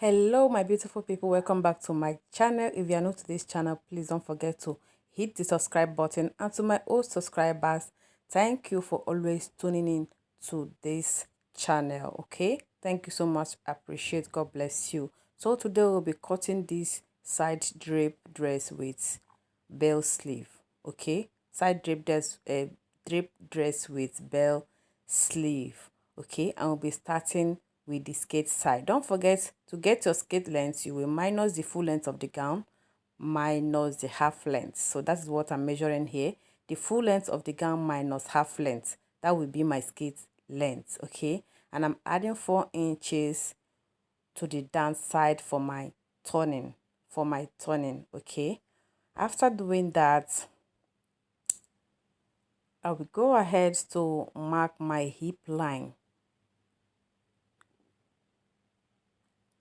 Hello my beautiful people, welcome back to my channel. If you are new to this channel, please don't forget to hit the subscribe button, and to my old subscribers, thank you for always tuning in to this channel. Okay, thank you so much, appreciate, God bless you. So today we'll be cutting this side drape dress with bell sleeve. Okay, side drape dress with bell sleeve. Okay, and we'll be starting with the skirt side. Don't forget to get your skirt length. You will minus the full length of the gown minus the half length. So that's what I'm measuring here. The full length of the gown minus half length, that will be my skirt length. Okay, and I'm adding 4 inches to the down side for my turning. Okay, after doing that, I will go ahead to mark my hip line,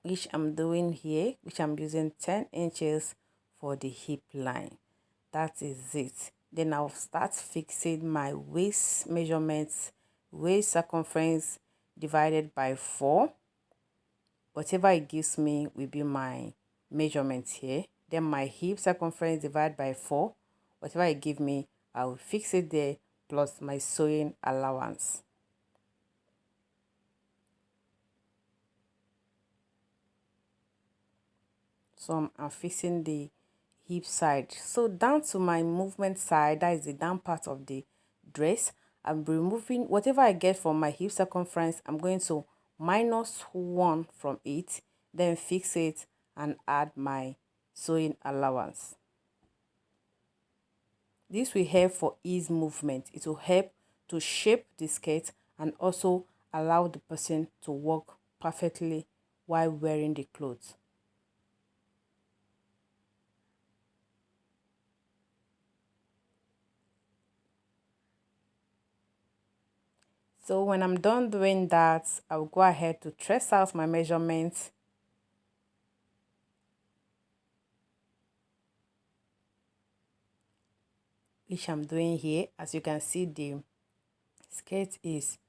which I'm doing here, which I'm using 10 inches for the hip line. That is it. Then I'll start fixing my waist measurements. Waist circumference divided by 4. Whatever it gives me will be my measurement here. Then my hip circumference divided by 4. Whatever it give me, I will fix it there, plus my sewing allowance. So I'm fixing the hip side. So down to my movement side, that is the down part of the dress, I'm removing whatever I get from my hip circumference. I'm going to minus 1 from it, then fix it and add my sewing allowance. This will help for ease movement. It will help to shape the skirt and also allow the person to walk perfectly while wearing the clothes. So when I'm done doing that, I'll go ahead to trace out my measurements, which I'm doing here. As you can see, the skirt is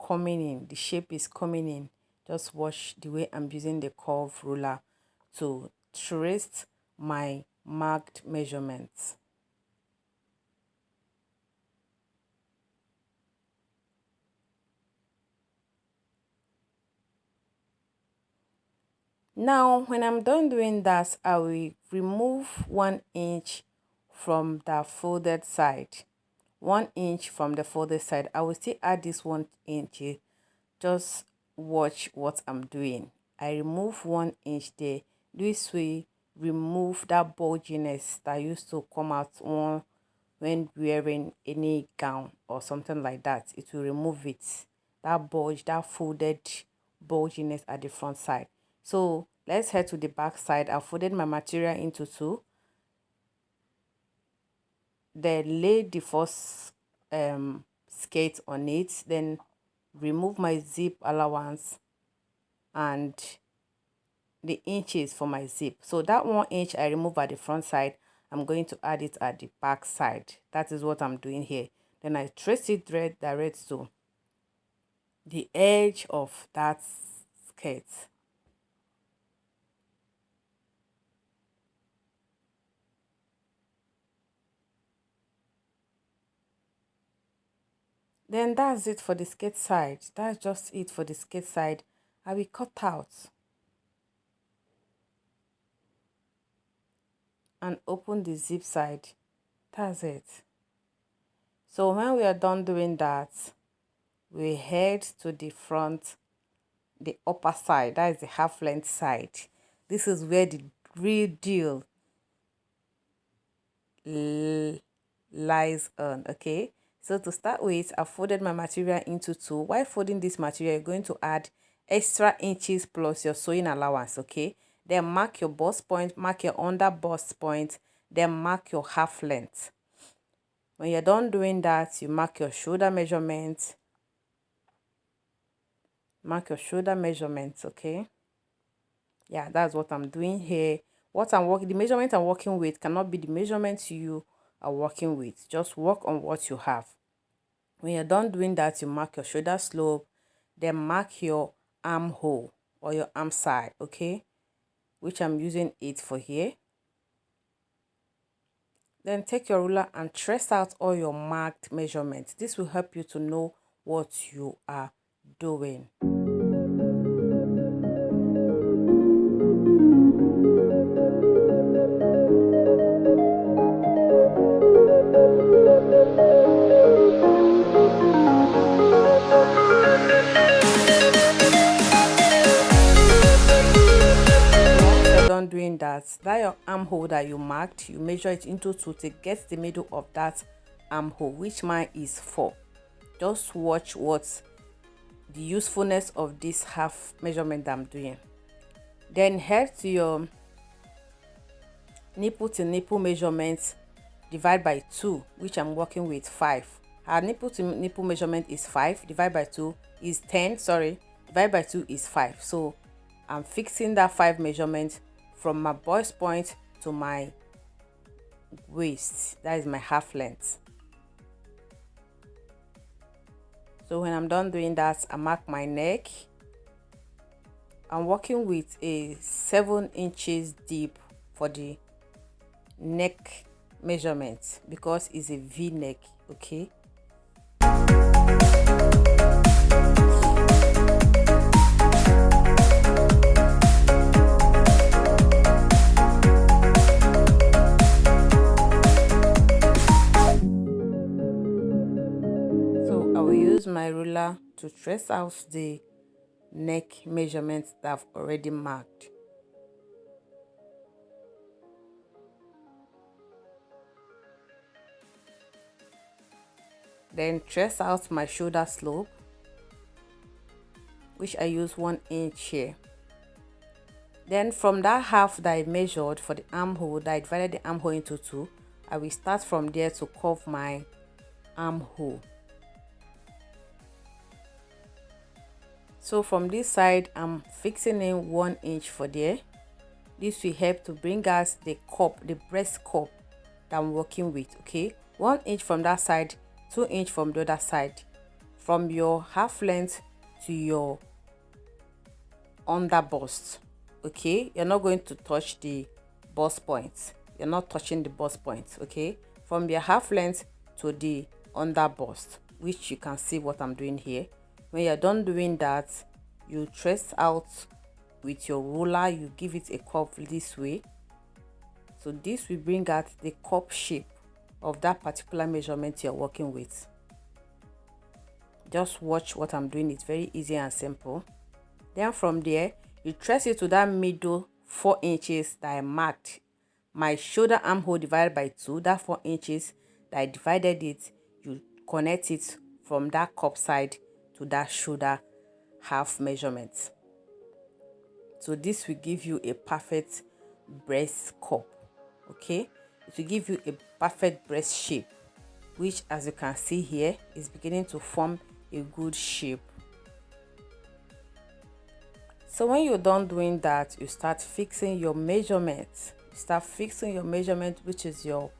coming in, the shape is coming in. Just watch the way I'm using the curve ruler to trace my marked measurements. Now, when I'm done doing that, I will remove 1 inch from the folded side. 1 inch from the folded side. I will still add this 1 inch. Just watch what I'm doing. I remove 1 inch there. This will remove that bulginess that used to come out when wearing any gown or something like that. It will remove it. That bulge, that folded bulginess at the front side. So let's head to the back side. I folded my material into 2. Then lay the first skirt on it. Then remove my zip allowance and the inches for my zip. So that 1 inch I remove at the front side, I'm going to add it at the back side. That is what I'm doing here. Then I trace it direct to the edge of that skirt. Then that's it for the skirt side. That's just it for the skirt side. I will cut out and open the zip side. That's it. So when we are done doing that, we head to the front, the upper side, that is the half length side. This is where the real deal lies on. Okay, so to start with, I folded my material into 2. While folding this material, you're going to add extra inches plus your sewing allowance. Okay, then mark your bust point, mark your under bust point, then mark your half length. When you're done doing that, you mark your shoulder measurements. Mark your shoulder measurements. Okay, yeah, that's what I'm doing here. The measurement I'm working with cannot be the measurements you are working with. Just work on what you have. When you're done doing that, you mark your shoulder slope, then mark your armhole or your arm side. Okay, which I'm using 8 for here. Then take your ruler and trace out all your marked measurements. This will help you to know what you are doing. Doing that your armhole that you marked, you measure it into 2 to get the middle of that armhole, which mine is 4. Just watch what the usefulness of this half measurement that I'm doing. Then head to your nipple to nipple measurement, divide by 2, which I'm working with 5. Our nipple to nipple measurement is 5, divide by 2 is 10, sorry, divide by 2 is 5. So I'm fixing that 5 measurement from my bust point to my waist. That is my half length. So when I'm done doing that, I mark my neck. I'm working with a 7 inches deep for the neck measurement because it's a V neck, okay? My ruler to trace out the neck measurements that I've already marked. Then trace out my shoulder slope, which I use 1 inch here. Then from that half that I measured for the armhole, that I divided the armhole into 2, I will start from there to curve my armhole. So from this side, I'm fixing in 1 inch for there. This will help to bring us the cup, the breast cup that I'm working with, okay? 1 inch from that side, 2 inch from the other side. From your half length to your under bust, okay? You're not going to touch the bust point. You're not touching the bust point, okay? From your half length to the under bust, which you can see what I'm doing here. When you're done doing that, you trace out with your ruler, you give it a curve this way. So this will bring out the cup shape of that particular measurement you're working with. Just watch what I'm doing. It's very easy and simple. Then from there, you trace it to that middle 4 inches that I marked. My shoulder armhole divided by 2, that 4 inches that I divided it, you connect it from that cup side to that shoulder half measurement. So this will give you a perfect breast cup, okay? It will give you a perfect breast shape, which as you can see here is beginning to form a good shape. So when you're done doing that, you start fixing your measurements. Start fixing your measurement, which is your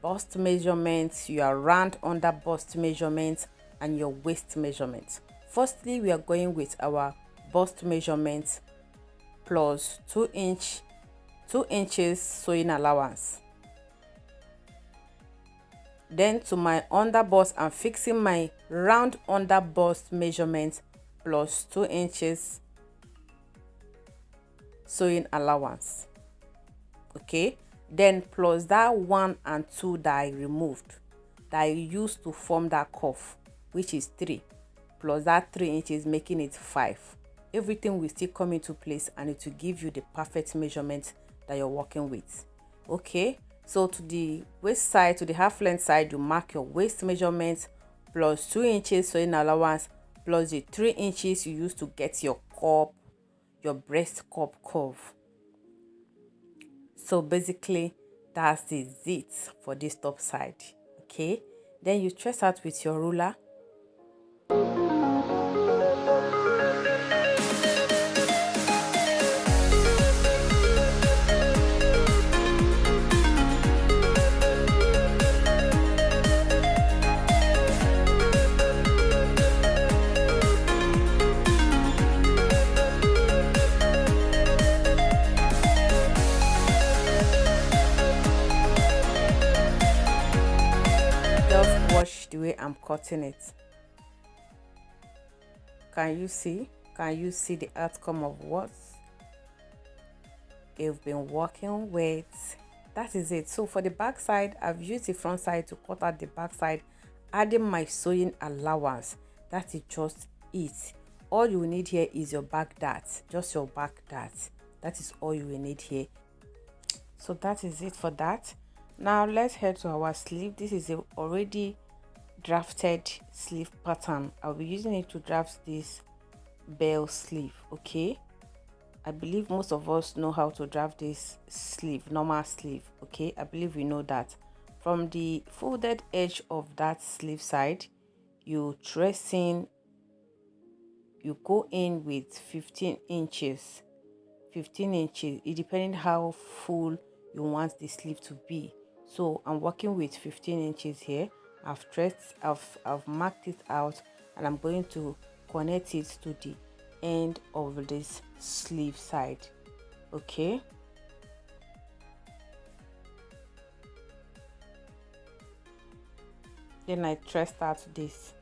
bust measurement, your round under bust measurement, and your waist measurement. Firstly, we are going with our bust measurement plus 2 inches sewing allowance. Then to my under bust, I'm fixing my round under bust measurement plus 2 inches sewing allowance, okay? Then plus that 1 and 2 that I removed, that I used to form that cuff, which is 3, plus that 3 inches, making it 5. Everything will still come into place and it will give you the perfect measurement that you're working with, okay? So to the waist side, to the half length side, you mark your waist measurement plus 2 inches sewing allowance plus the 3 inches you use to get your cup, your breast cup curve. So basically that's it for this top side, okay? Then you trace out with your ruler. watch the way I'm cutting it. Can you see the outcome of what you've been working with? That is it. So for the back side, I've used the front side to cut out the back side, adding my sewing allowance. That is just it. All you need here is your back dart, just your back dart. That is all you will need here. So that is it for that. Now let's head to our sleeve. This is a already drafted sleeve pattern. I'll be using it to draft this bell sleeve. Okay, I believe most of us know how to draft this sleeve, normal sleeve. Okay, I believe we know that. From the folded edge of that sleeve side, you trace in, you go in with 15 inches. 15 inches, it depending how full you want the sleeve to be. So I'm working with 15 inches here. I've marked it out, and I'm going to connect it to the end of this sleeve side. Okay, then I traced out this.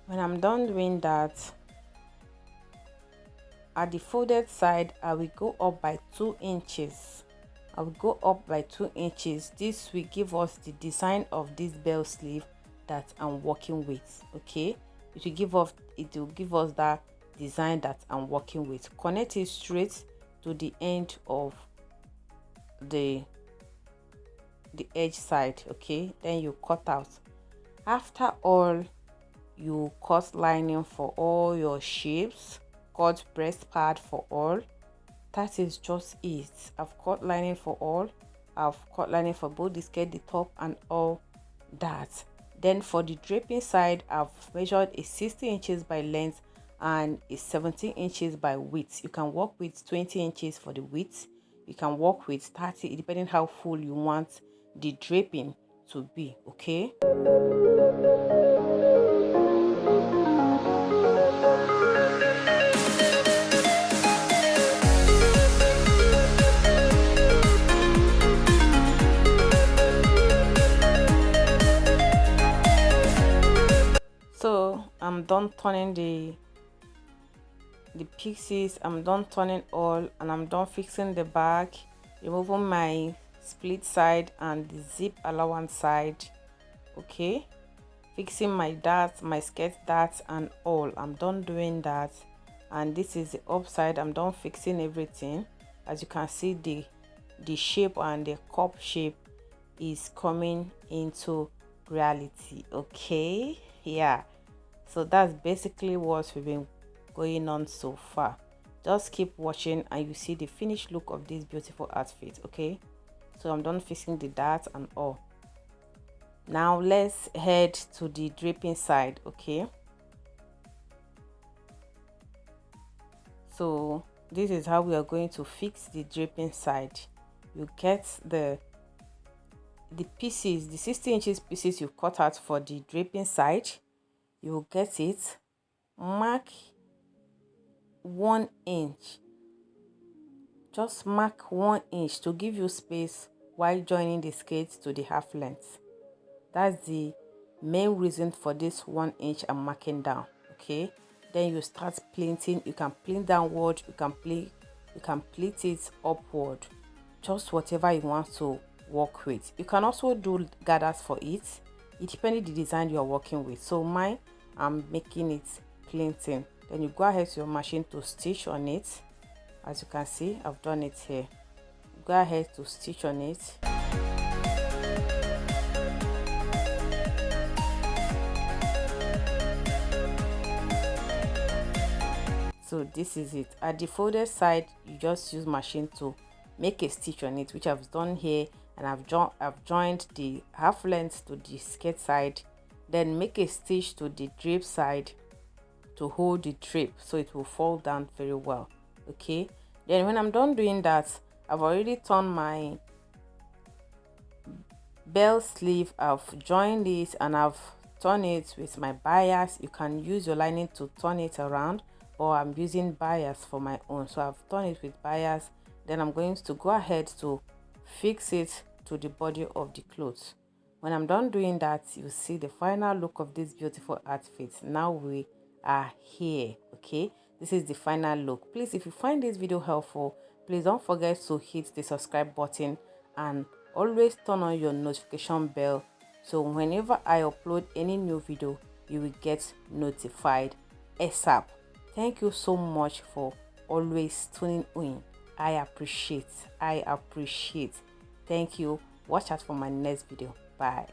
When I'm done doing that, at the folded side, I will go up by 2 inches. I will go up by 2 inches. This will give us the design of this bell sleeve that I'm working with. Okay, it will give us that design that I'm working with. Connect it straight to the end of the edge side. Okay, then you cut out. After all, you cut lining for all your shapes, cut breast pad for all. That is just it. I've cut lining for all. I've cut lining for both the skirt, the top, and all that. Then for the draping side, I've measured a 60 inches by length and a 17 inches by width. You can work with 20 inches for the width. You can work with 30, depending how full you want the draping to be. Okay, so I'm done turning the pieces. I'm done turning all, and I'm done fixing the back, removing my split side and the zip allowance side. Okay, fixing my darts, my skirt darts, and all. I'm done doing that. And this is the upside. I'm done fixing everything. As you can see, the shape and the cup shape is coming into reality. Okay, yeah, so that's basically what we've been going on so far. Just keep watching and you see the finished look of this beautiful outfit. Okay, so I'm done fixing the darts and all. Now let's head to the draping side. Okay, so this is how we are going to fix the draping side. You get the pieces, the 60 inches pieces you cut out for the draping side. You will get it, mark 1 inch. Just mark 1 inch to give you space while joining the skirt to the half length. That's the main reason for this 1 inch I'm marking down. Okay, then you start pleating. You can pleat downward, you can pleat it upward, just whatever you want to work with. You can also do gathers for it. It depends the design you are working with. So mine, I'm making it pleating. Then you go ahead to your machine to stitch on it. As you can see, I've done it here. Go ahead to stitch on it. So this is it. At the folded side, you just use machine to make a stitch on it, which I've done here, and I've joined the half length to the skirt side. Then make a stitch to the drape side to hold the drape so it will fall down very well. Okay, then when I'm done doing that, I've already turned my bell sleeve. I've joined it and I've turned it with my bias. You can use your lining to turn it around, or I'm using bias for my own, so I've turned it with bias. Then I'm going to go ahead to fix it to the body of the clothes. When I'm done doing that, you see the final look of this beautiful outfit. Now we are here. Okay, this is the final look. Please, if you find this video helpful, please don't forget to hit the subscribe button and always turn on your notification bell, so whenever I upload any new video, you will get notified ASAP. Thank you so much for always tuning in. I appreciate. Thank you. Watch out for my next video. Bye.